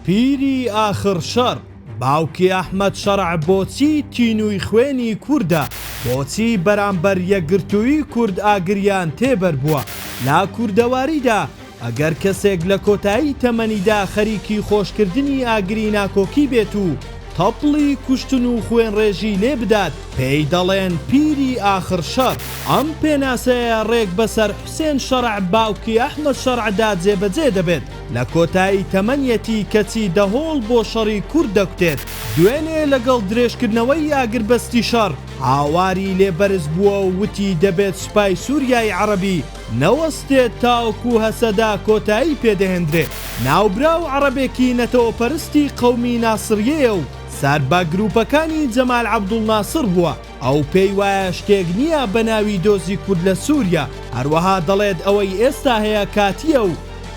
پیری آخر شەڕ باوکی ئەحمەد شەڕع بۆچی تینووی خوێنی کووردە بۆچی بەرامبەر یەکگرتووی کورد ئاگریان تێبەر بووە لا کوردەواریدا ئەگەر کەسێک لە کۆتایی تەمەنیدا خەریکی خۆشکردنی ئاگری ناکۆکی بێت و تەپڵی کوشتن و خوێن ڕێژی لێ بدات پێی دەڵێن پیری ئاخر شەڕ. ئەم پێناسەیە ڕێک بەسەر حوسێن شەڕع باوکی ئەحمەد شەڕعدا جێبەجێ دەبێت لە کۆتایی تەمەنیەتی کەچی دەهۆڵ بۆ شەڕی کورد دەکوتێت. دوێنێ لەگەڵ درێژکردنەوەی ئاگربەستی شەڕ هاواری لێبەرز بووە و وتی دەبێت سوپای سووریای عەرەبی نەوەستێت تاوەکو هەسەدا کۆتایی پێدەهێنرێت. ناوبراو عەرەبێکی نەتەوەپەرستی قەومی ناسریەیە و سەربە گروپەکانی جەمال عەبدوڵناسر بووە. ئەو پێی وایە شتێک نییە بە ناوی دۆزی کورد لە سووریا، هەروەها دەڵێت ئەوەی ئێستا هەیە کاتیە و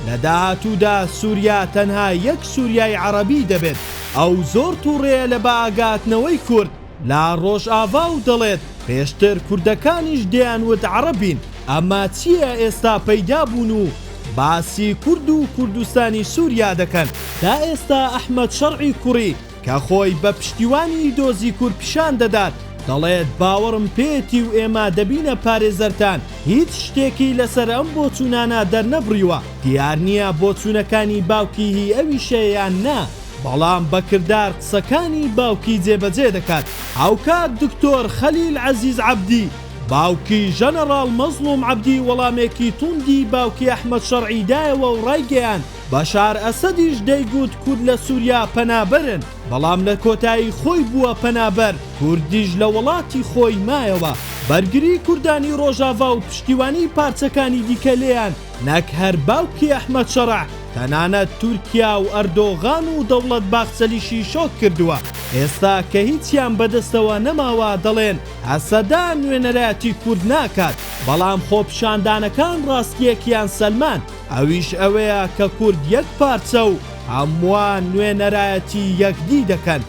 لە داهاتوودا سووریا تەنها یەک سووریای عەرەبی دەبێت. ئەو زۆر تووڕێیە لە بەئاگاتنەوەی کورد لا ڕۆژئاوا و دەڵێت پێشتر کوردەکانیش دەیانوت عەرەبین. ئەمە چییە ئێستا پەیدا بوون و باسی کورد و کوردستانی سووریا دەکەن؟ تا ئێستا ئەحمەد شەڕعی کوڕی کە خۆی بە پشتیوانی دۆزی کورد پیشان دەدات دەڵێت باوەڕم پێێتی و ئێمە دەبینە پارێزەرتان هیچ شتێکی لەسەر ئەم بۆچوونانە دەرنەبڕیوە. دیار نییە بۆچوونەکانی باوکی هی ئەوی شەیەیان نا، بەڵام بەکردار قسەکانی باوکی جێبەجێ دەکات. هاوکات دکتۆر خەلیل عەزیز عەبدی باوکی ژەنەڕاڵ مەزلوم عەبدی وەڵامێکی توندی باوکی ئەحمەد شەڕعی دایەوە و ڕایگەیان بەشار ئەسەدیش دەیگوت کورد لە سووریا پەنابەرن، بەڵام لە کۆتایی خۆی بووە پەنابەر، کوردیش لە وڵاتی خۆی مایەوە. بەرگری کوردانی ڕۆژاوا و پشتیوانی پارچەکانی دیکە لێیان نەک هەر باوکی ئەحمەد شەڕع تەنانەت تورکیا و ئەردۆغان و دەوڵەت باخچەلیشی شۆک کردووە. ئێستا کە هیچیان بەدەستەوە نەماوە دەڵێن ئەسەدان نوێنەرایەتی کورد ناکات، بەڵام خۆپیشاندانەکان ڕاستیەکیان سەلمان ئەویش ئەوەیە کە کورد یەک پارچە و هەمووان نوێنەرایەتی یەکدی دەکەن.